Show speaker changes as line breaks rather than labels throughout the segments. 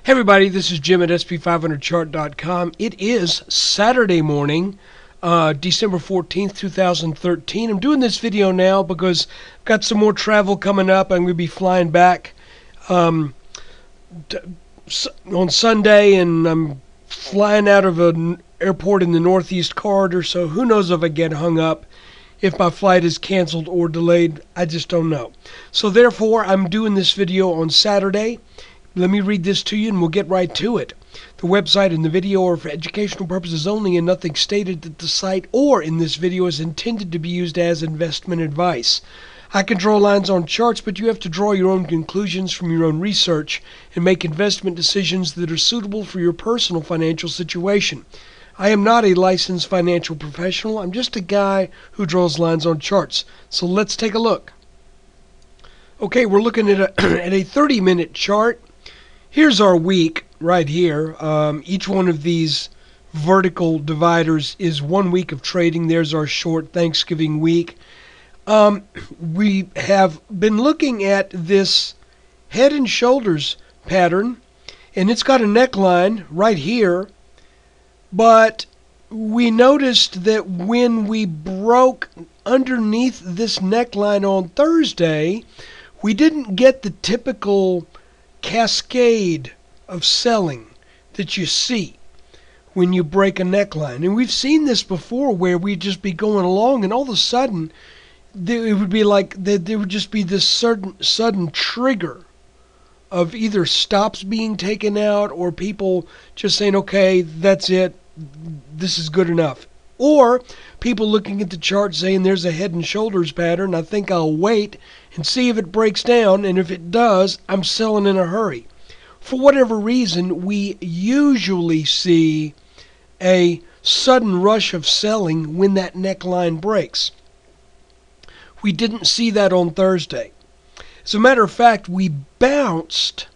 Hey everybody, this is Jim at SP500chart.com. It is Saturday morning, December 14th, 2013. I'm doing this video now because I've got some more travel coming up. I'm going to be flying back on Sunday, and I'm flying out of an airport in the Northeast Corridor, so who knows if I get hung up, if my flight is canceled or delayed. I just don't know. So therefore, I'm doing this video on Saturday. Let me read this to you and we'll get right to it. The website and the video are for educational purposes only, and nothing stated at the site or in this video is intended to be used as investment advice. I can draw lines on charts, but you have to draw your own conclusions from your own research and make investment decisions that are suitable for your personal financial situation. I am not a licensed financial professional. I'm just a guy who draws lines on charts. So let's take a look. Okay, we're looking at a 30-minute chart. Here's our week right here. Each one of these vertical dividers is 1 week of trading. There's our short Thanksgiving week. We have been looking at this head and shoulders pattern, and it's got a neckline right here. But we noticed that when we broke underneath this neckline on Thursday, we didn't get the typical cascade of selling that you see when you break a neckline. And we've seen this before where we'd just be going along and all of a sudden it would be like there would just be this sudden trigger of either stops being taken out or people just saying, okay, that's it, this is good enough. Or people looking at the chart saying there's a head and shoulders pattern, I think I'll wait and see if it breaks down, and if it does, I'm selling in a hurry. For whatever reason, we usually see a sudden rush of selling when that neckline breaks. We didn't see that on Thursday. As a matter of fact, we bounced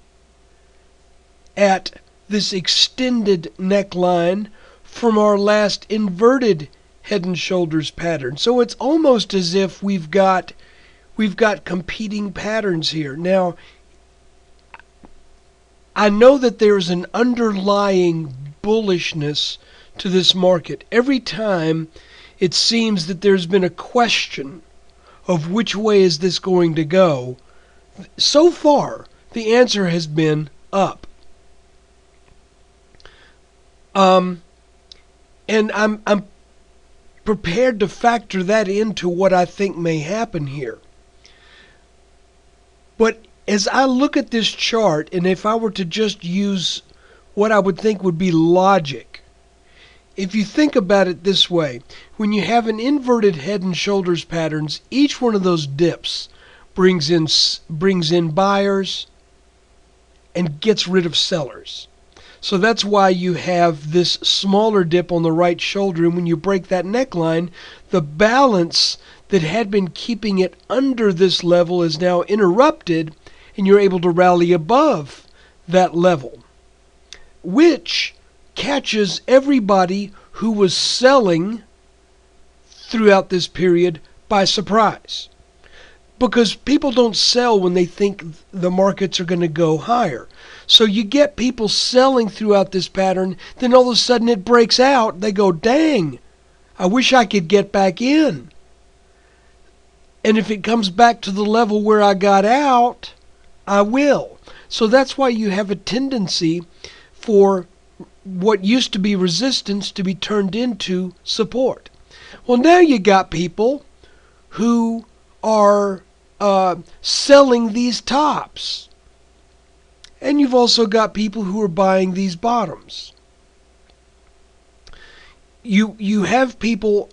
at this extended neckline from our last inverted head and shoulders pattern. So it's almost as if we've got competing patterns here. Now, I know that there's an underlying bullishness to this market. Every time it seems that there's been a question of which way is this going to go, so far the answer has been up. And I'm prepared to factor that into what I think may happen here. But as I look at this chart, and if I were to just use what I would think would be logic, if you think about it this way, when you have an inverted head and shoulders patterns, each one of those dips brings in buyers and gets rid of sellers. So that's why you have this smaller dip on the right shoulder, and when you break that neckline, the balance that had been keeping it under this level is now interrupted, and you're able to rally above that level, which catches everybody who was selling throughout this period by surprise. Because people don't sell when they think the markets are going to go higher. So you get people selling throughout this pattern, then all of a sudden it breaks out. They go, dang, I wish I could get back in. And if it comes back to the level where I got out, I will. So that's why you have a tendency for what used to be resistance to be turned into support. Well, now you got people who are selling these tops. And you've also got people who are buying these bottoms. You have people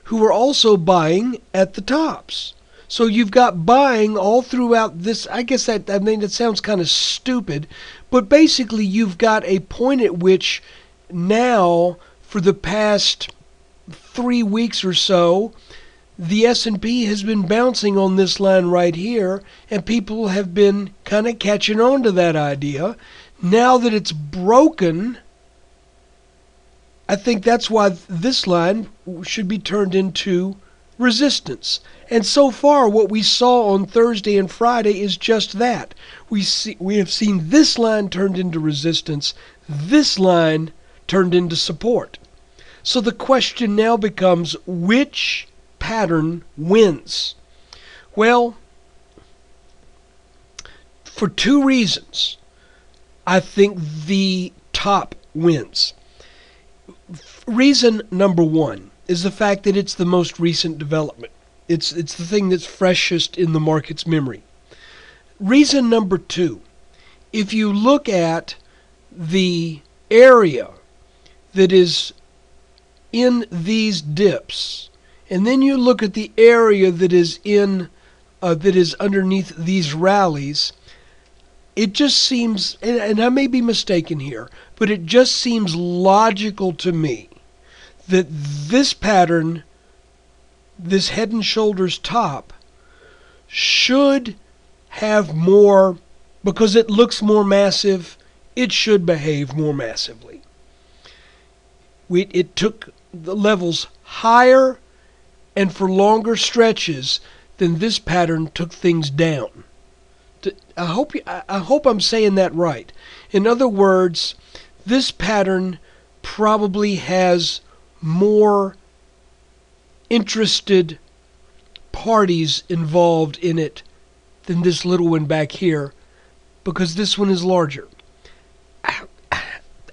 who are also buying at the tops. So you've got buying all throughout this. I guess that sounds kind of stupid, but basically you've got a point at which now, for the past 3 weeks or so, the S&P has been bouncing on this line right here, and people have been kind of catching on to that idea. Now that it's broken, I think that's why this line should be turned into resistance. And so far, what we saw on Thursday and Friday is just that. We have seen this line turned into resistance, this line turned into support. So the question now becomes, which pattern wins? Well, for two reasons, I think the top wins. Reason number one is the fact that it's the most recent development. It's the thing that's freshest in the market's memory. Reason number two, if you look at the area that is in these dips, and then you look at the area that is underneath these rallies, it just seems, and I may be mistaken here, but it just seems logical to me that this pattern, this head and shoulders top, should have more, because it looks more massive, it should behave more massively. It took the levels higher and for longer stretches than this pattern took things down. I hope I'm saying that right. In other words, this pattern probably has more interested parties involved in it than this little one back here, because this one is larger.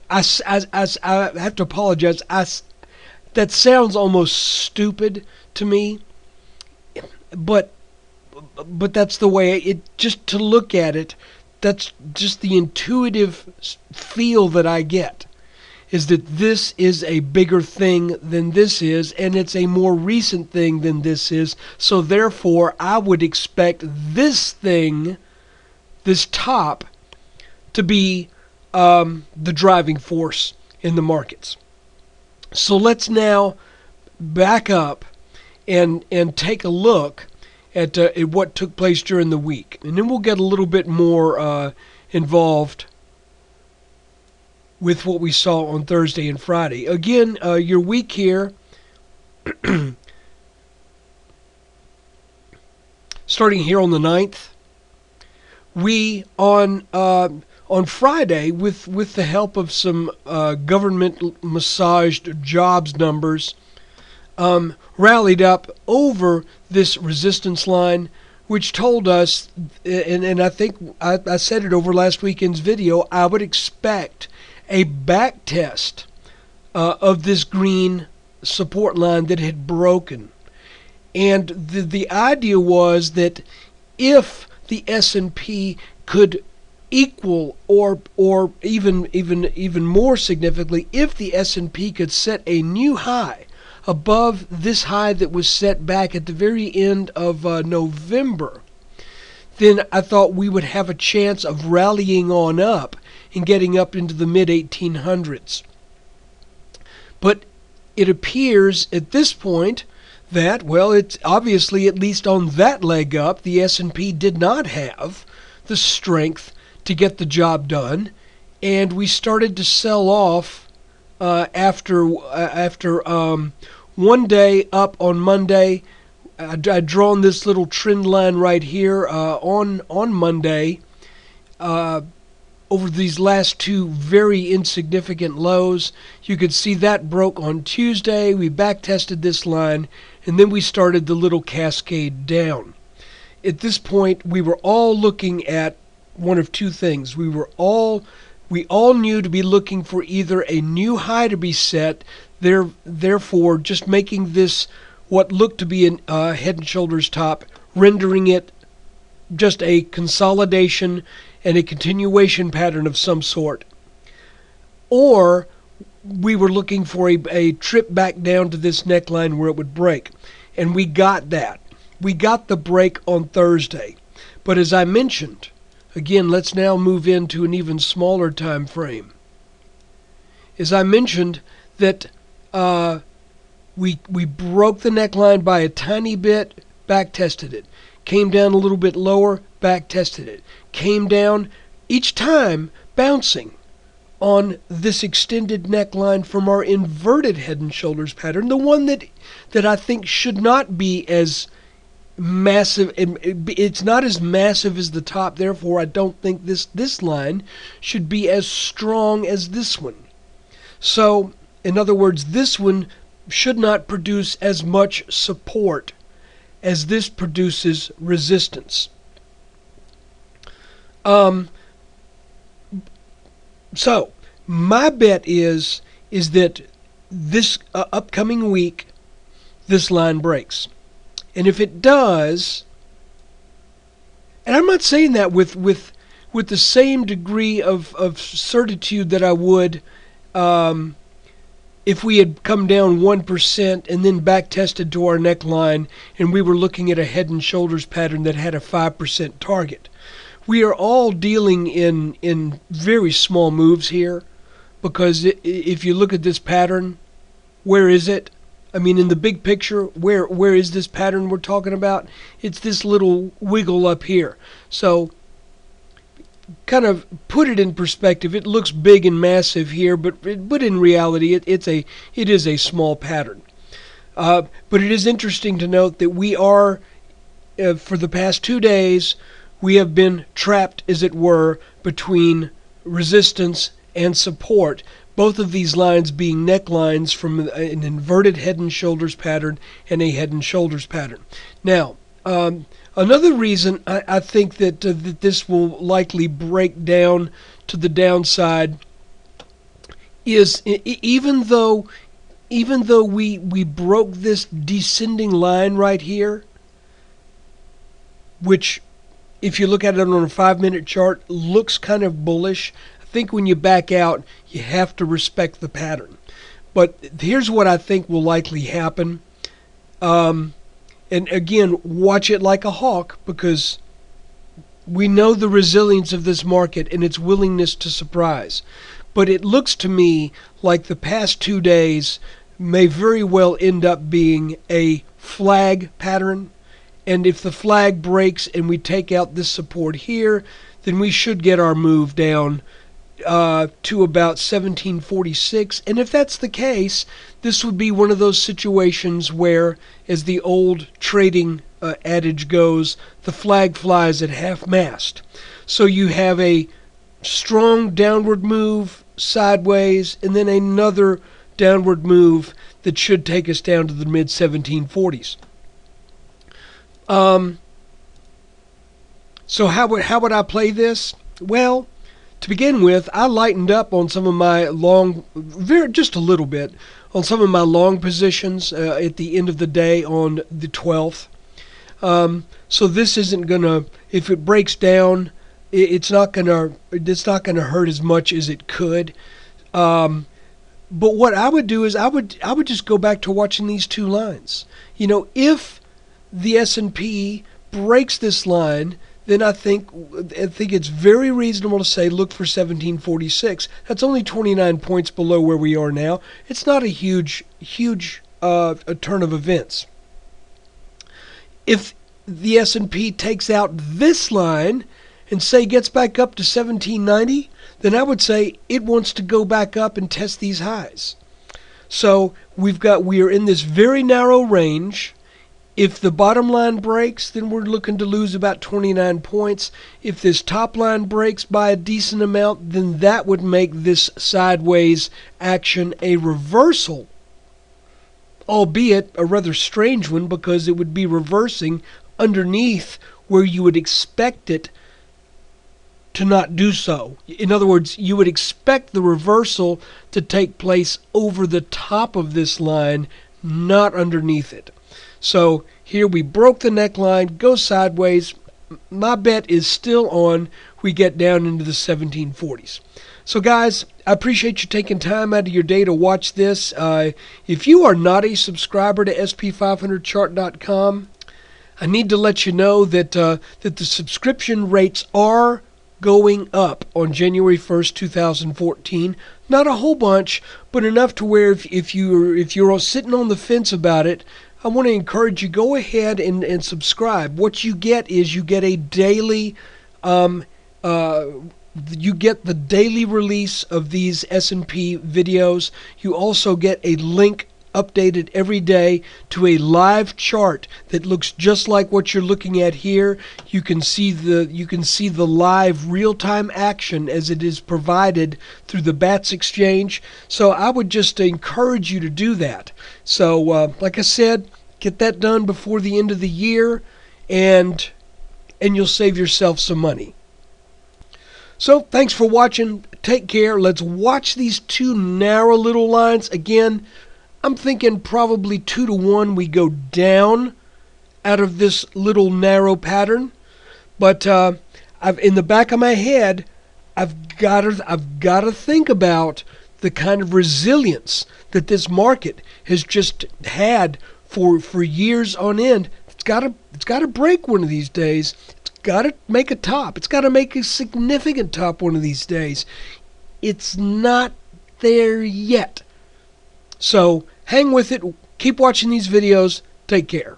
I have to apologize. That sounds almost stupid to me, but that's the way just to look at it. That's just the intuitive feel that I get, is that this is a bigger thing than this is, and it's a more recent thing than this is. So therefore, I would expect this thing, this top, to be the driving force in the markets. So let's now back up and take a look at what took place during the week. And then we'll get a little bit more involved with what we saw on Thursday and Friday. Again, your week here, starting here on the 9th, we on Friday, with the help of some government massaged jobs numbers, rallied up over this resistance line, which told us, and I think I said it over last weekend's video, I would expect a back test of this green support line that had broken. And the idea was that if the S&P could equal or even more significantly, if the S&P could set a new high above this high that was set back at the very end of November, then I thought we would have a chance of rallying on up and getting up into the mid-1800s. But it appears at this point that, well, it's obviously, at least on that leg up, the S&P did not have the strength to get the job done, and we started to sell off after one day up on Monday. I'd drawn this little trend line right here on Monday over these last two very insignificant lows. You could see that broke on Tuesday. We back tested this line, and then we started the little cascade down. At this point, we were all looking at one of two things. We all knew to be looking for either a new high to be set, therefore just making this what looked to be a head and shoulders top, rendering it just a consolidation and a continuation pattern of some sort. Or we were looking for a trip back down to this neckline where it would break. And we got that. We got the break on Thursday. But as I mentioned, again, let's now move into an even smaller time frame. As I mentioned, that we broke the neckline by a tiny bit, back tested it. Came down a little bit lower, back tested it. Came down, each time bouncing on this extended neckline from our inverted head and shoulders pattern, the one that I think should not be as massive. It's not as massive as the top, therefore I don't think this line should be as strong as this one. So in other words, this one should not produce as much support as this produces resistance. So my bet is that this upcoming week this line breaks. And if it does, and I'm not saying that with the same degree of certitude that I would if we had come down 1% and then back tested to our neckline and we were looking at a head and shoulders pattern that had a 5% target. We are all dealing in very small moves here, because if you look at this pattern, where is it? I mean, in the big picture, where is this pattern we're talking about? It's this little wiggle up here. So kind of put it in perspective. It looks big and massive here, but in reality, it is a small pattern. But it is interesting to note that we are, for the past 2 days, we have been trapped, as it were, between resistance and support, both of these lines being necklines from an inverted head and shoulders pattern and a head and shoulders pattern. Now, another reason I think that this will likely break down to the downside is even though we broke this descending line right here, which if you look at it on a 5-minute chart looks kind of bullish, I think when you back out you have to respect the pattern. But here's what I think will likely happen. And again, watch it like a hawk, because we know the resilience of this market and its willingness to surprise. But it looks to me like the past 2 days may very well end up being a flag pattern. And if the flag breaks and we take out this support here, then we should get our move down to about 1746. And if that's the case, this would be one of those situations where, as the old trading adage goes, the flag flies at half-mast. So you have a strong downward move sideways and then another downward move that should take us down to the mid-1740s. So how would I play this? Well, to begin with, I lightened up on some of my just a little bit, on some of my long positions at the end of the day on the 12th. So this isn't gonna, if it breaks down, it's not gonna hurt as much as it could. But what I would do is I would just go back to watching these two lines. You know, if the S&P breaks this line, then I think it's very reasonable to say look for 1746. That's only 29 points below where we are now. It's not a huge a turn of events. If the S&P takes out this line and say gets back up to 1790, then I would say it wants to go back up and test these highs. So we are in this very narrow range. If the bottom line breaks, then we're looking to lose about 29 points. If this top line breaks by a decent amount, then that would make this sideways action a reversal, albeit a rather strange one, because it would be reversing underneath where you would expect it to not do so. In other words, you would expect the reversal to take place over the top of this line, not underneath it. So here we broke the neckline, go sideways. My bet is still on we get down into the 1740s. So guys, I appreciate you taking time out of your day to watch this. If you are not a subscriber to SP500chart.com, I need to let you know that that the subscription rates are going up on January 1st, 2014. Not a whole bunch, but enough to where if you're sitting on the fence about it, I want to encourage you, go ahead and subscribe. What you get is you get a daily You get the daily release of these S&P videos. You also get a link updated every day to a live chart that looks just like what you're looking at here. You can see the live real-time action as it is provided through the BATS exchange. So I would just encourage you to do that. So like I said, get that done before the end of the year, and you'll save yourself some money. So thanks for watching. Take care. Let's watch these two narrow little lines again. I'm thinking probably 2 to 1 we go down out of this little narrow pattern. But in the back of my head, I've got to think about the kind of resilience that this market has just had for years on end. It's got to break one of these days. It's got to make a top. It's got to make a significant top one of these days. It's not there yet. So hang with it. Keep watching these videos. Take care.